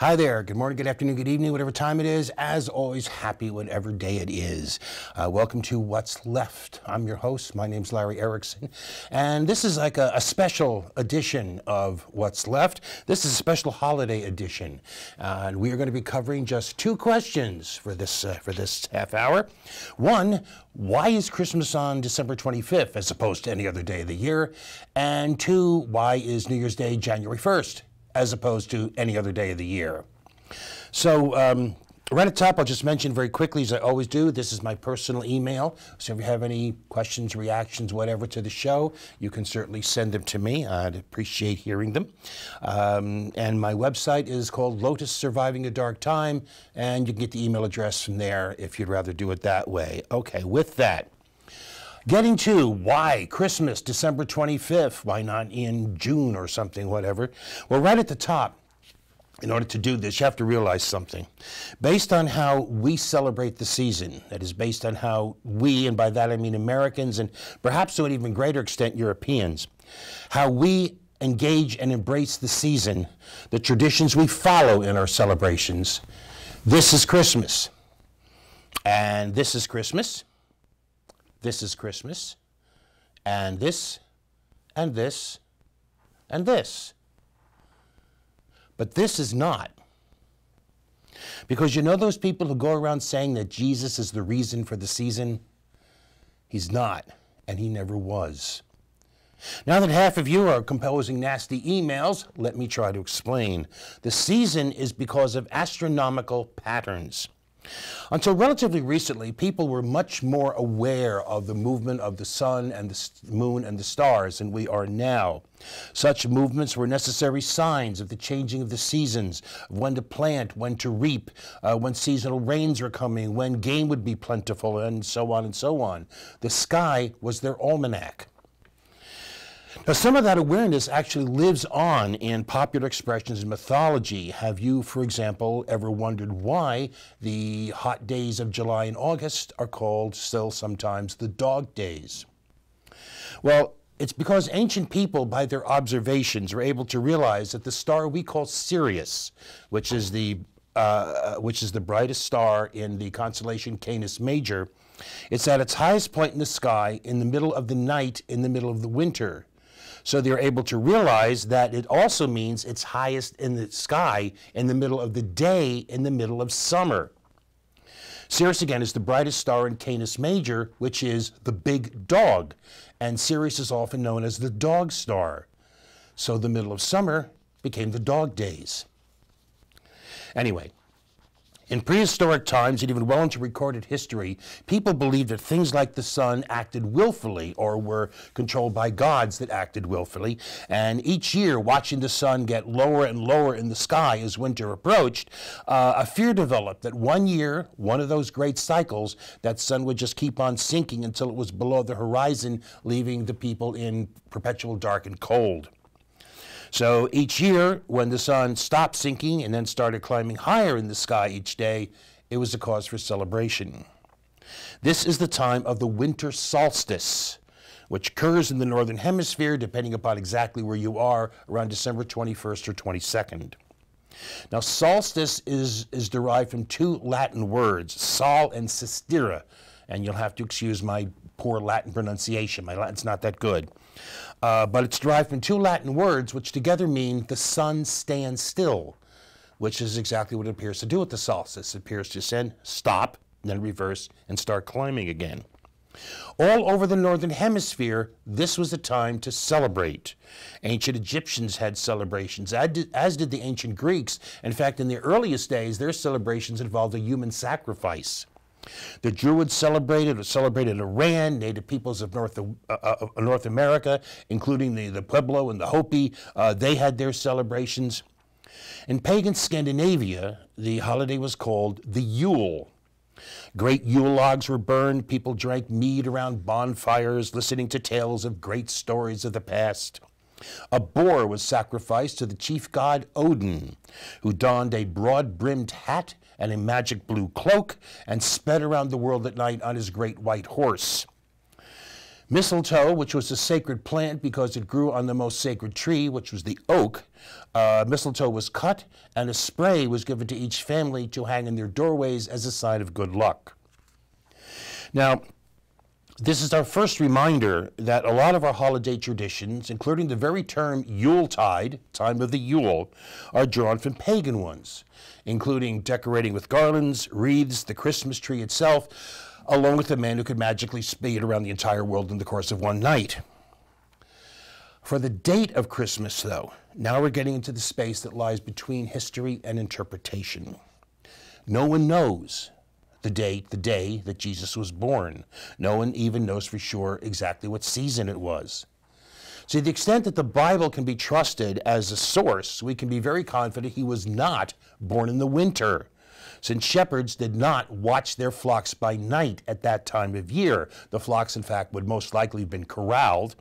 Hi there. Good morning, good afternoon, good evening, whatever time it is. As always, happy whatever day it is. Welcome to What's Left. I'm your host. My name's Larry Erickson. And this is like a special edition of What's Left. This is a special holiday edition. And we are going to be covering just two questions for this half hour. One, why is Christmas on December 25th as opposed to any other day of the year? And two, why is New Year's Day January 1st? As opposed to any other day of the year. So right at the top, I'll just mention very quickly, as I always do, this is my personal email. So if you have any questions, reactions, whatever to the show, you can certainly send them to me. I'd appreciate hearing them. And my website is called Lotus Surviving a Dark Time, and you can get the email address from there if you'd rather do it that way. Okay, with that. Getting to why Christmas, December 25th, why not in June or something, whatever. Well, right at the top, in order to do this, you have to realize something. Based on how we celebrate the season, that is based on how we, and by that I mean Americans, and perhaps to an even greater extent Europeans, how we engage and embrace the season, the traditions we follow in our celebrations, this is Christmas. And this is Christmas. This is Christmas, and this, and this, and this. But this is not. Because you know those people who go around saying that Jesus is the reason for the season? He's not, and he never was. Now that half of you are composing nasty emails, let me try to explain. The season is because of astronomical patterns. Until relatively recently, people were much more aware of the movement of the sun and the moon and the stars than we are now. Such movements were necessary signs of the changing of the seasons, of when to plant, when to reap, when seasonal rains were coming, when game would be plentiful, and so on and so on. The sky was their almanac. Now, some of that awareness actually lives on in popular expressions in mythology. Have you, for example, ever wondered why the hot days of July and August are called still sometimes the dog days? Well, it's because ancient people, by their observations, were able to realize that the star we call Sirius, which is the brightest star in the constellation Canis Major, it's at its highest point in the sky in the middle of the night in the middle of the winter. So they're able to realize that it also means it's highest in the sky in the middle of the day in the middle of summer. Sirius, again, is the brightest star in Canis Major, which is the big dog. And Sirius is often known as the dog star. So the middle of summer became the dog days. Anyway, in prehistoric times and even well into recorded history, people believed that things like the sun acted willfully or were controlled by gods that acted willfully. And each year, watching the sun get lower and lower in the sky as winter approached, a fear developed that one year, one of those great cycles, that sun would just keep on sinking until it was below the horizon, leaving the people in perpetual dark and cold. So each year, when the sun stopped sinking and then started climbing higher in the sky each day, it was a cause for celebration. This is the time of the winter solstice, which occurs in the northern hemisphere, depending upon exactly where you are, around December 21st or 22nd. Now, solstice is derived from two Latin words, sol and sistera, and you'll have to excuse my poor Latin pronunciation. My Latin's not that good. But it's derived from two Latin words, which together mean the sun stands still, which is exactly what it appears to do with the solstice. It appears to ascend, stop, then reverse, and start climbing again. All over the northern hemisphere, this was a time to celebrate. Ancient Egyptians had celebrations, as did the ancient Greeks. In fact, in the earliest days, their celebrations involved a human sacrifice. The Druids celebrated Iran, native peoples of North America, including the Pueblo and the Hopi. They had their celebrations. In pagan Scandinavia, the holiday was called the Yule. Great Yule logs were burned. People drank mead around bonfires, listening to tales of great stories of the past. A boar was sacrificed to the chief god Odin, who donned a broad-brimmed hat and a magic blue cloak and sped around the world at night on his great white horse. Mistletoe, which was a sacred plant because it grew on the most sacred tree, which was the oak, mistletoe was cut and a spray was given to each family to hang in their doorways as a sign of good luck. Now, this is our first reminder that a lot of our holiday traditions, including the very term Yuletide, time of the Yule, are drawn from pagan ones, including decorating with garlands, wreaths, the Christmas tree itself, along with the man who could magically speed around the entire world in the course of one night. For the date of Christmas, though, now we're getting into the space that lies between history and interpretation. No one knows the day that Jesus was born. No one even knows for sure exactly what season it was. To the extent that the Bible can be trusted as a source, we can be very confident he was not born in the winter, since shepherds did not watch their flocks by night at that time of year. The flocks, in fact, would most likely have been corralled.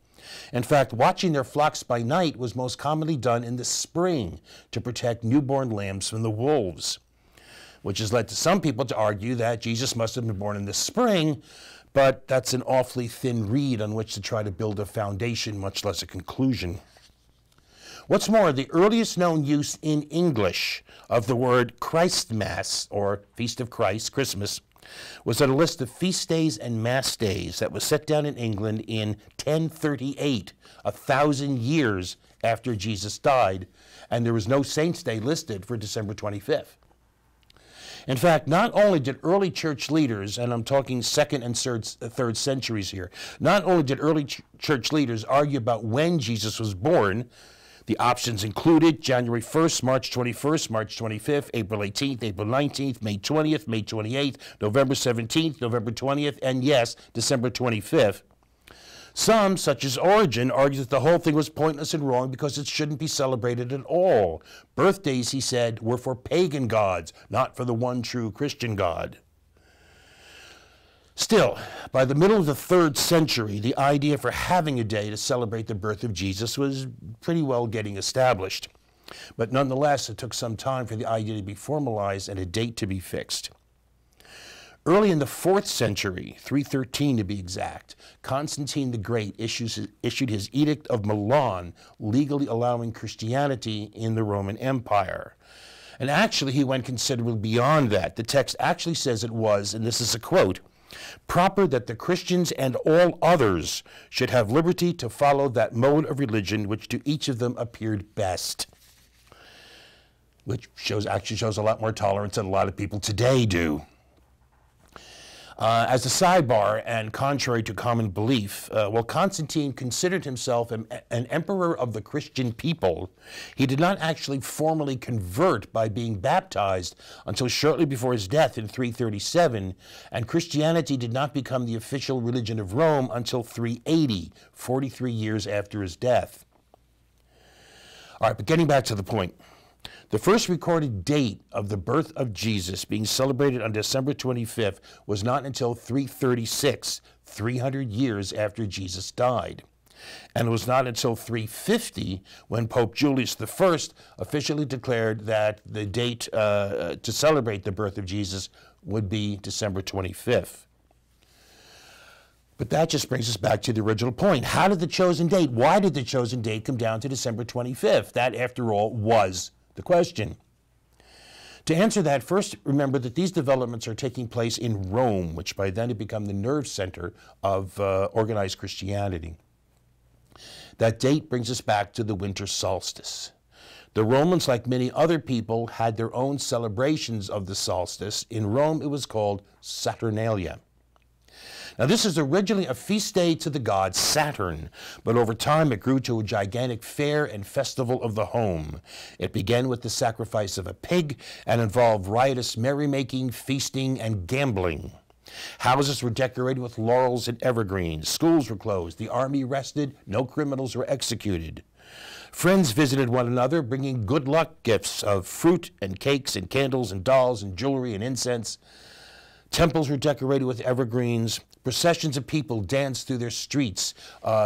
In fact, watching their flocks by night was most commonly done in the spring to protect newborn lambs from the wolves, which has led to some people to argue that Jesus must have been born in the spring, but that's an awfully thin reed on which to try to build a foundation, much less a conclusion. What's more, the earliest known use in English of the word Christmas, or Feast of Christ, Christmas, was on a list of feast days and mass days that was set down in England in 1038, 1,000 years after Jesus died, and there was no saint's day listed for December 25th. In fact, not only did early church leaders, and I'm talking 2nd and 3rd centuries here, not only did early church leaders argue about when Jesus was born, the options included January 1st, March 21st, March 25th, April 18th, April 19th, May 20th, May 28th, November 17th, November 20th, and yes, December 25th. Some, such as Origen, argued that the whole thing was pointless and wrong because it shouldn't be celebrated at all. Birthdays, he said, were for pagan gods, not for the one true Christian God. Still, by the middle of the 3rd century, the idea for having a day to celebrate the birth of Jesus was pretty well getting established. But nonetheless, it took some time for the idea to be formalized and a date to be fixed. Early in the 4th century, 313 to be exact, Constantine the Great issued his Edict of Milan, legally allowing Christianity in the Roman Empire. And actually, he went considerably beyond that. The text actually says it was, and this is a quote, "proper that the Christians and all others should have liberty to follow that mode of religion which to each of them appeared best," which actually shows a lot more tolerance than a lot of people today do. As a sidebar, and contrary to common belief, while Constantine considered himself an emperor of the Christian people, he did not actually formally convert by being baptized until shortly before his death in 337, and Christianity did not become the official religion of Rome until 380, 43 years after his death. All right, but getting back to the point. The first recorded date of the birth of Jesus being celebrated on December 25th was not until 336, 300 years after Jesus died. And it was not until 350 when Pope Julius I officially declared that the date to celebrate the birth of Jesus would be December 25th. But that just brings us back to the original point. How did the chosen date, why did the chosen date come down to December 25th? That, after all, was the question. To answer that, first remember that these developments are taking place in Rome, which by then had become the nerve center of organized Christianity. That date brings us back to the winter solstice. The Romans, like many other people, had their own celebrations of the solstice. In Rome, it was called Saturnalia. Now, this is originally a feast day to the god Saturn, but over time it grew to a gigantic fair and festival of the home. It began with the sacrifice of a pig and involved riotous merrymaking, feasting, and gambling. Houses were decorated with laurels and evergreens. Schools were closed. The army rested. No criminals were executed. Friends visited one another, bringing good luck gifts of fruit and cakes and candles and dolls and jewelry and incense. Temples were decorated with evergreens. Processions of people danced through their streets,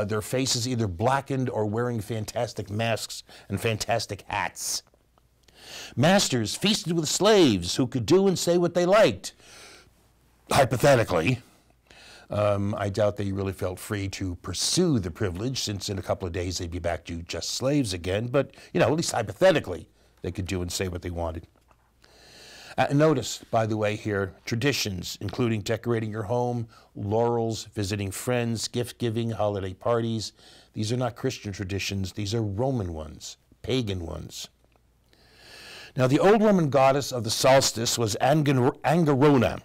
their faces either blackened or wearing fantastic masks and fantastic hats. Masters feasted with slaves who could do and say what they liked, hypothetically. I doubt they really felt free to pursue the privilege, since in a couple of days they'd be back to just slaves again. But, at least hypothetically, they could do and say what they wanted. Notice, by the way, here, traditions, including decorating your home, laurels, visiting friends, gift-giving, holiday parties. These are not Christian traditions. These are Roman ones, pagan ones. Now, the old Roman goddess of the solstice was Angerona,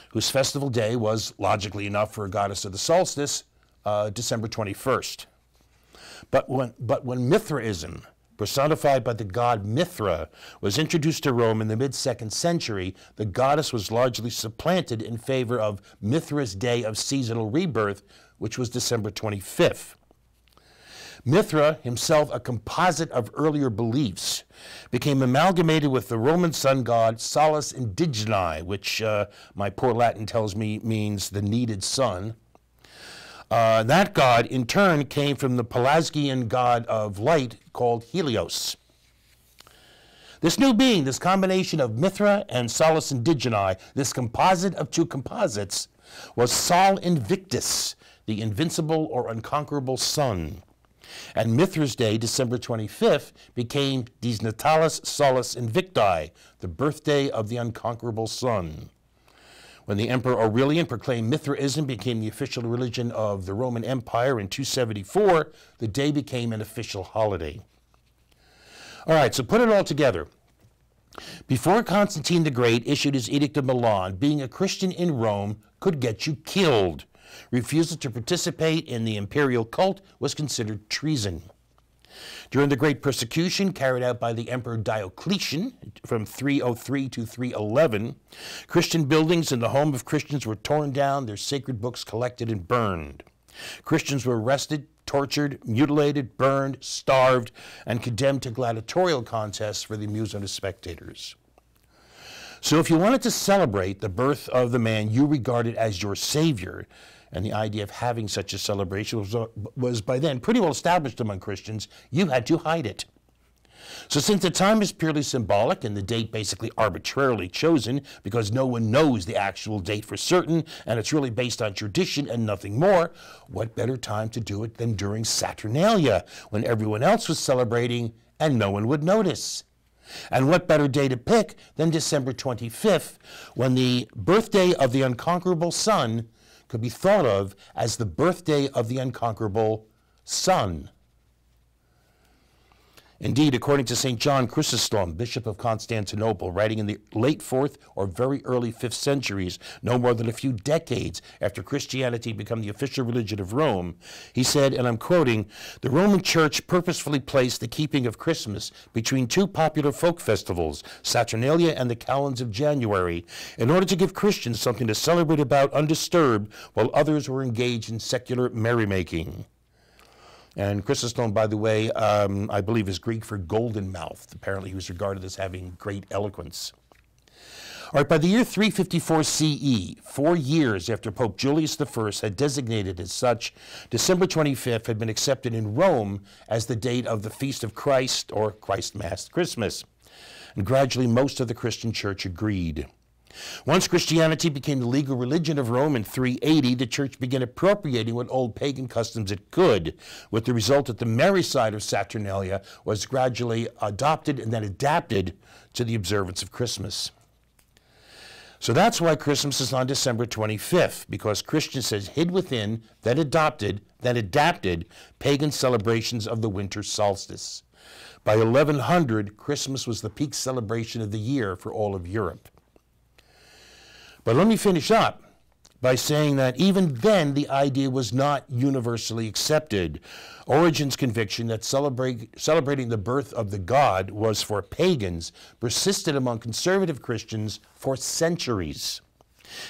whose festival day was, logically enough for a goddess of the solstice, December 21st. But when Mithraism, personified by the god Mithra, was introduced to Rome in the mid-2nd century, the goddess was largely supplanted in favor of Mithra's day of seasonal rebirth, which was December 25th. Mithra, himself a composite of earlier beliefs, became amalgamated with the Roman sun god Solus Indigeni, which my poor Latin tells me means the needed sun. That god, in turn, came from the Pelasgian god of light called Helios. This new being, this combination of Mithra and Solus Indigeni, this composite of two composites, was Sol Invictus, the invincible or unconquerable sun. And Mithra's day, December 25th, became Dies Natalis Solus Invicti, the birthday of the unconquerable sun. When the Emperor Aurelian proclaimed Mithraism became the official religion of the Roman Empire in 274, the day became an official holiday. All right, so put it all together. Before Constantine the Great issued his Edict of Milan, being a Christian in Rome could get you killed. Refusal to participate in the imperial cult was considered treason. During the Great Persecution carried out by the Emperor Diocletian from 303 to 311, Christian buildings in the home of Christians were torn down, their sacred books collected and burned. Christians were arrested, tortured, mutilated, burned, starved, and condemned to gladiatorial contests for the amusement of spectators. So if you wanted to celebrate the birth of the man you regarded as your savior, and the idea of having such a celebration was by then pretty well established among Christians, you had to hide it. So since the time is purely symbolic and the date basically arbitrarily chosen because no one knows the actual date for certain and it's really based on tradition and nothing more, what better time to do it than during Saturnalia when everyone else was celebrating and no one would notice? And what better day to pick than December 25th, when the birthday of the unconquerable sun could be thought of as the birthday of the unconquerable sun. Indeed, according to St. John Chrysostom, Bishop of Constantinople, writing in the late 4th or very early 5th centuries, no more than a few decades after Christianity became the official religion of Rome, he said, and I'm quoting, "The Roman Church purposefully placed the keeping of Christmas between two popular folk festivals, Saturnalia and the Calends of January, in order to give Christians something to celebrate about undisturbed while others were engaged in secular merrymaking." And Chrysostom, by the way, I believe is Greek for golden mouthed. Apparently he was regarded as having great eloquence. All right, by the year 354 CE, 4 years after Pope Julius I had designated as such, December 25th had been accepted in Rome as the date of the Feast of Christ, or Christ Mass Christmas. And gradually most of the Christian church agreed. Once Christianity became the legal religion of Rome in 380, the church began appropriating what old pagan customs it could, with the result that the merry side of Saturnalia was gradually adopted and then adapted to the observance of Christmas. So that's why Christmas is on December 25th, because Christians had hid within, then adopted, then adapted pagan celebrations of the winter solstice. By 1100, Christmas was the peak celebration of the year for all of Europe. But let me finish up by saying that even then the idea was not universally accepted. Origen's conviction that celebrating the birth of the god was for pagans persisted among conservative Christians for centuries,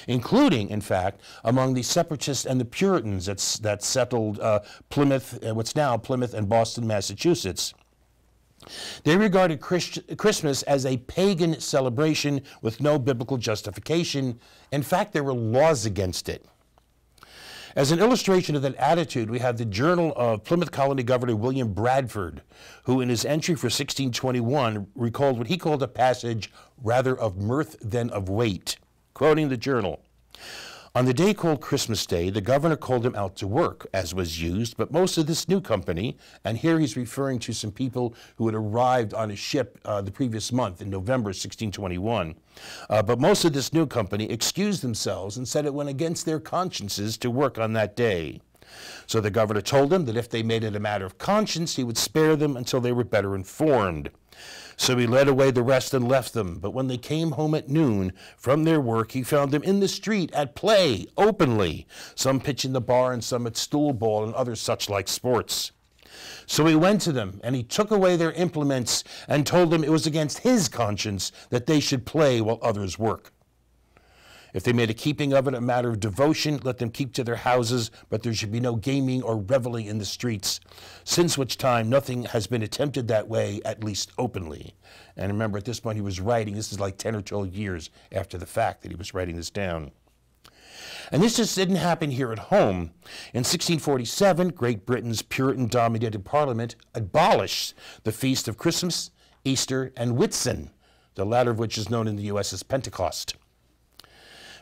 including, in fact, among the separatists and the Puritans that settled Plymouth, what's now Plymouth and Boston, Massachusetts. They regarded Christmas as a pagan celebration with no biblical justification. In fact, there were laws against it. As an illustration of that attitude, we have the journal of Plymouth Colony Governor William Bradford, who in his entry for 1621 recalled what he called a passage rather of mirth than of weight. Quoting the journal, On the day called Christmas Day, the governor called him out to work, as was used, but most of this new company, and here he's referring to some people who had arrived on a ship the previous month in November 1621, but most of this new company excused themselves and said it went against their consciences to work on that day. So the governor told them that if they made it a matter of conscience, he would spare them until they were better informed. So he led away the rest and left them. But when they came home at noon from their work, he found them in the street at play, openly, some pitching the bar and some at stool ball and other such like sports. So he went to them, and he took away their implements and told them it was against his conscience that they should play while others work. If they made a keeping of it a matter of devotion, let them keep to their houses, but there should be no gaming or reveling in the streets, since which time nothing has been attempted that way, at least openly. And remember, at this point he was writing, this is like 10 or 12 years after the fact that he was writing this down. And this just didn't happen here at home. In 1647, Great Britain's Puritan-dominated Parliament abolished the feast of Christmas, Easter, and Whitsun, the latter of which is known in the U.S. as Pentecost.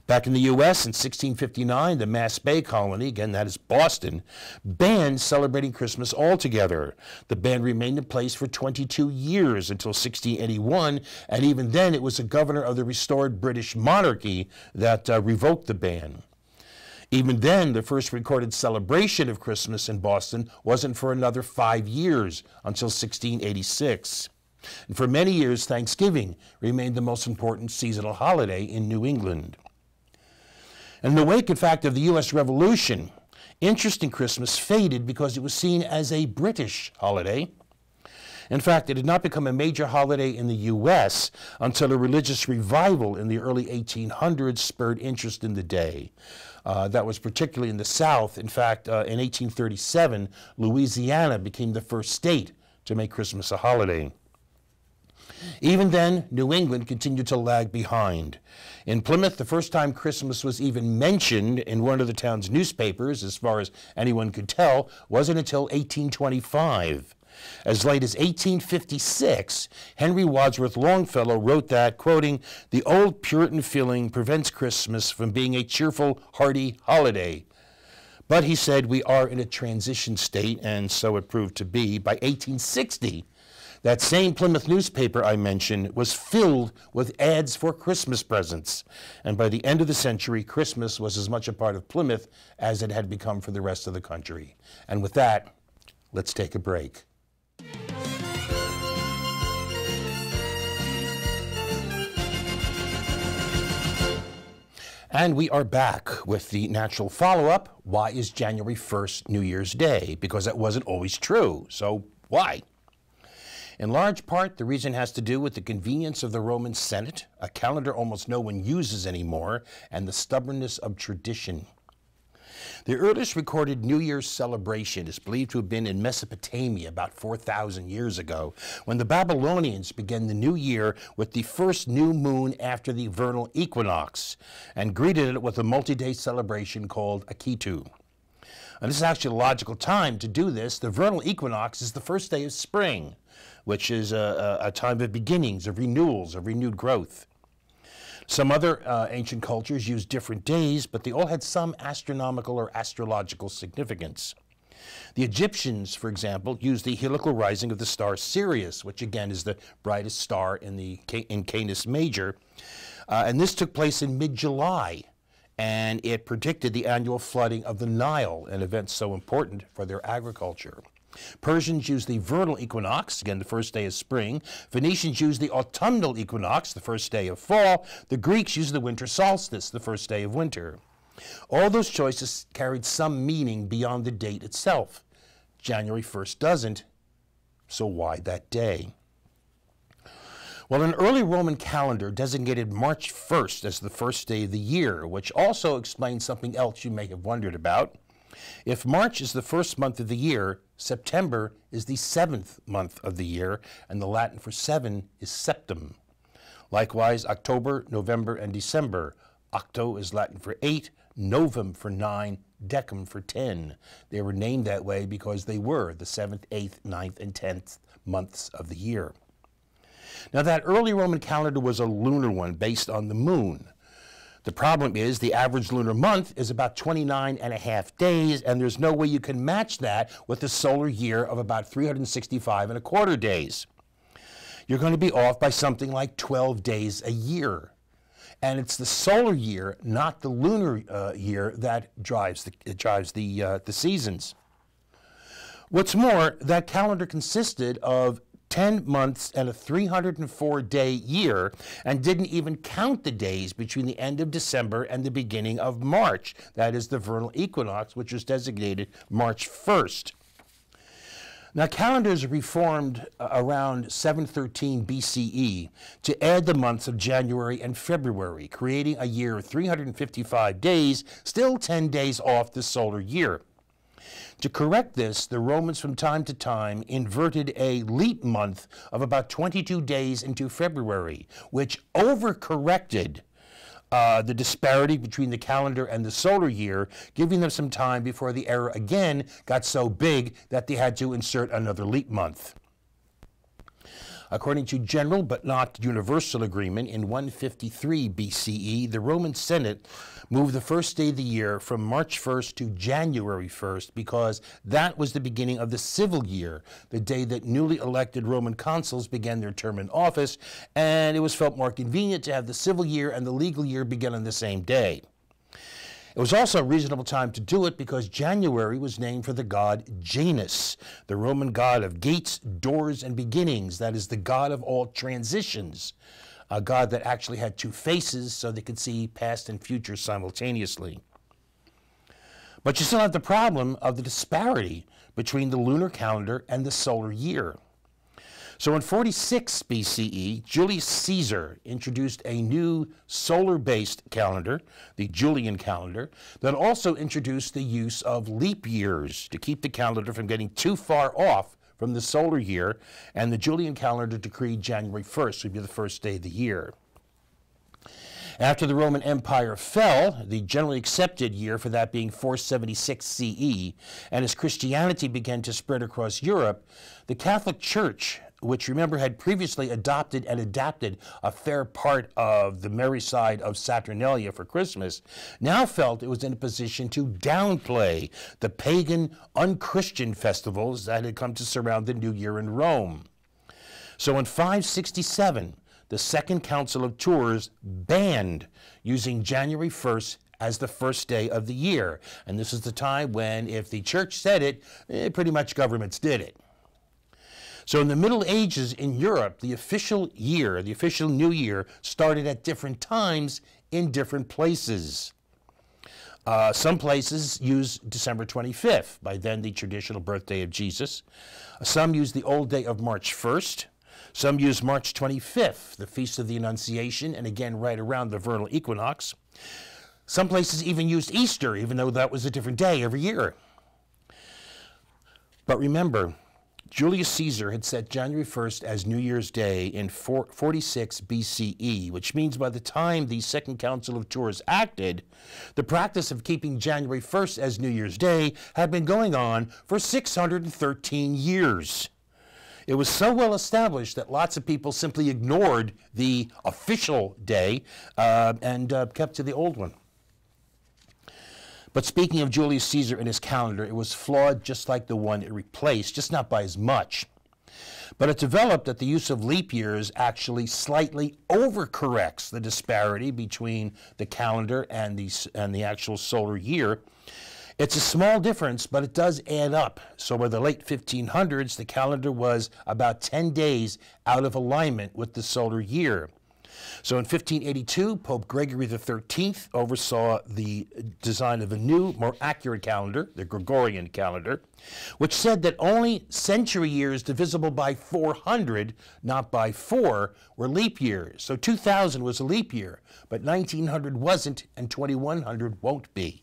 Back in the U.S. in 1659, the Mass Bay colony, again that is Boston, banned celebrating Christmas altogether. The ban remained in place for 22 years until 1681, and even then it was the governor of the restored British monarchy that revoked the ban. Even then, the first recorded celebration of Christmas in Boston wasn't for another 5 years, until 1686. And for many years, Thanksgiving remained the most important seasonal holiday in New England. In the wake, in fact, of the U.S. Revolution, interest in Christmas faded because it was seen as a British holiday. In fact, it did not become a major holiday in the U.S. until a religious revival in the early 1800s spurred interest in the day. That was particularly in the South. In fact, in 1837, Louisiana became the first state to make Christmas a holiday. Even then, New England continued to lag behind. In Plymouth, the first time Christmas was even mentioned in one of the town's newspapers, as far as anyone could tell, wasn't until 1825. As late as 1856, Henry Wadsworth Longfellow wrote that, quoting, "The old Puritan feeling prevents Christmas from being a cheerful, hearty holiday." But he said we are in a transition state, and so it proved to be. By 1860, that same Plymouth newspaper I mentioned was filled with ads for Christmas presents. And by the end of the century, Christmas was as much a part of Plymouth as it had become for the rest of the country. And with that, let's take a break. And we are back with the natural follow-up. Why is January 1st New Year's Day? Because that wasn't always true. So why? In large part, the reason has to do with the convenience of the Roman Senate, a calendar almost no one uses anymore, and the stubbornness of tradition. The earliest recorded New Year's celebration is believed to have been in Mesopotamia about 4,000 years ago, when the Babylonians began the new year with the first new moon after the vernal equinox, and greeted it with a multi-day celebration called Akitu. And this is actually a logical time to do this. The vernal equinox is the first day of spring, which is a time of beginnings, of renewals, of renewed growth. Some other ancient cultures used different days, but they all had some astronomical or astrological significance. The Egyptians, for example, used the heliacal rising of the star Sirius, which again is the brightest star in Canis Major, and this took place in mid-July, and it predicted the annual flooding of the Nile, an event so important for their agriculture. Persians used the vernal equinox, again the first day of spring. Phoenicians used the autumnal equinox, the first day of fall. The Greeks used the winter solstice, the first day of winter. All those choices carried some meaning beyond the date itself. January 1st doesn't, so why that day? Well, an early Roman calendar designated March 1st as the first day of the year, which also explains something else you may have wondered about. If March is the first month of the year, September is the 7th month of the year, and the Latin for 7 is septem. Likewise, October, November, and December. Octo is Latin for 8, novem for 9, decem for 10. They were named that way because they were the 7th, 8th, 9th, and 10th months of the year. Now, that early Roman calendar was a lunar one based on the moon. The problem is the average lunar month is about 29 and a half days, and there's no way you can match that with a solar year of about 365 and a quarter days. You're going to be off by something like 12 days a year. And it's the solar year, not the lunar year, that drives the seasons. What's more, that calendar consisted of 10 months and a 304-day year, and didn't even count the days between the end of December and the beginning of March. That is the vernal equinox, which was designated March 1st. Now, calendars reformed around 713 BCE to add the months of January and February, creating a year of 355 days, still 10 days off the solar year. To correct this, the Romans from time to time inverted a leap month of about 22 days into February, which overcorrected the disparity between the calendar and the solar year, giving them some time before the error again got so big that they had to insert another leap month. According to general but not universal agreement, in 153 BCE, the Roman Senate moved the first day of the year from March 1st to January 1st because that was the beginning of the civil year, the day that newly elected Roman consuls began their term in office, and it was felt more convenient to have the civil year and the legal year begin on the same day. It was also a reasonable time to do it because January was named for the god Janus, the Roman god of gates, doors, and beginnings. That is the god of all transitions, a god that actually had two faces so they could see past and future simultaneously. But you still have the problem of the disparity between the lunar calendar and the solar year. So in 46 BCE, Julius Caesar introduced a new solar-based calendar, the Julian calendar, that also introduced the use of leap years to keep the calendar from getting too far off from the solar year, and the Julian calendar decreed January 1st would be the first day of the year. After the Roman Empire fell, the generally accepted year for that being 476 CE, and as Christianity began to spread across Europe, the Catholic Church, which, remember, had previously adopted and adapted a fair part of the merry side of Saturnalia for Christmas, now felt it was in a position to downplay the pagan, unchristian festivals that had come to surround the New Year in Rome. So in 567, the Second Council of Tours banned using January 1st as the first day of the year. And this is the time when, if the church said it, pretty much governments did it. So in the Middle Ages in Europe, the official year, the official New Year, started at different times in different places. Some places use December 25th, by then the traditional birthday of Jesus. Some use the old day of March 1st. Some use March 25th, the Feast of the Annunciation, and again right around the vernal equinox. Some places even used Easter, even though that was a different day every year. But remember, Julius Caesar had set January 1st as New Year's Day in 46 BCE, which means by the time the Second Council of Tours acted, the practice of keeping January 1st as New Year's Day had been going on for 613 years. It was so well established that lots of people simply ignored the official day and kept to the old one. But speaking of Julius Caesar and his calendar, it was flawed just like the one it replaced, just not by as much. But it developed that the use of leap years actually slightly overcorrects the disparity between the calendar and the actual solar year. It's a small difference, but it does add up. So by the late 1500s, the calendar was about 10 days out of alignment with the solar year. So in 1582, Pope Gregory XIII oversaw the design of a new, more accurate calendar, the Gregorian calendar, which said that only century years divisible by 400, not by 4, were leap years. So 2000 was a leap year, but 1900 wasn't, and 2100 won't be.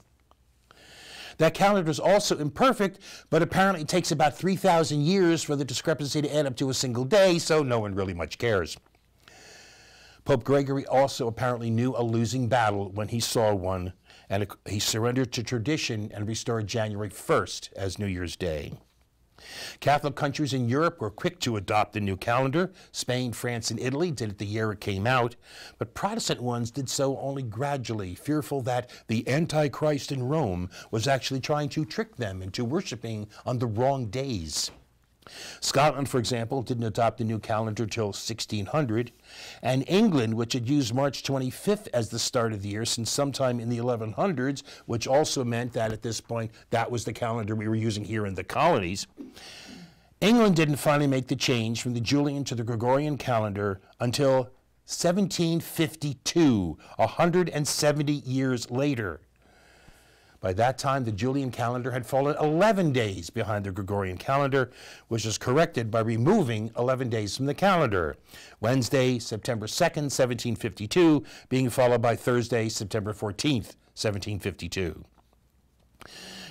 That calendar is also imperfect, but apparently it takes about 3,000 years for the discrepancy to add up to a single day, so no one really much cares. Pope Gregory also apparently knew a losing battle when he saw one, and he surrendered to tradition and restored January 1st as New Year's Day. Catholic countries in Europe were quick to adopt the new calendar. Spain, France, and Italy did it the year it came out, but Protestant ones did so only gradually, fearful that the Antichrist in Rome was actually trying to trick them into worshiping on the wrong days. Scotland, for example, didn't adopt the new calendar till 1600, and England, which had used March 25th as the start of the year since sometime in the 1100s, which also meant that at this point that was the calendar we were using here in the colonies, England didn't finally make the change from the Julian to the Gregorian calendar until 1752, 170 years later. By that time, the Julian calendar had fallen 11 days behind the Gregorian calendar, which was corrected by removing 11 days from the calendar. Wednesday, September 2nd, 1752, being followed by Thursday, September 14th, 1752.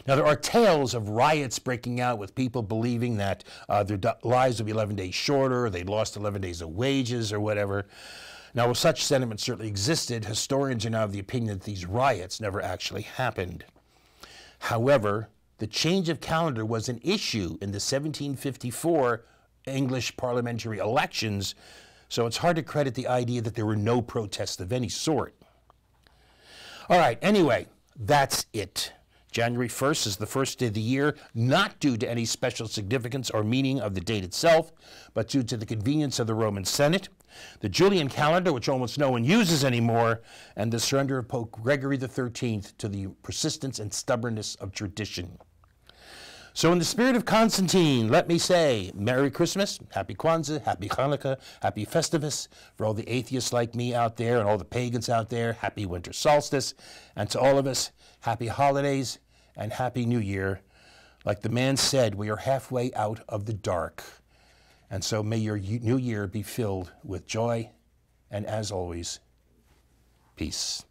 Now, there are tales of riots breaking out with people believing that their lives would be 11 days shorter, or they'd lost 11 days of wages, or whatever. Now, while such sentiment certainly existed, historians are now of the opinion that these riots never actually happened. However, the change of calendar was an issue in the 1754 English parliamentary elections, so it's hard to credit the idea that there were no protests of any sort. All right, anyway, that's it. January 1st is the first day of the year, not due to any special significance or meaning of the date itself, but due to the convenience of the Roman Senate, the Julian calendar, which almost no one uses anymore, and the surrender of Pope Gregory XIII to the persistence and stubbornness of tradition. So in the spirit of Constantine, let me say Merry Christmas, Happy Kwanzaa, Happy Hanukkah, Happy Festivus. For all the atheists like me out there and all the pagans out there, Happy Winter Solstice. And to all of us, Happy Holidays and Happy New Year. Like the man said, we are halfway out of the dark. And so may your new year be filled with joy and, as always, peace.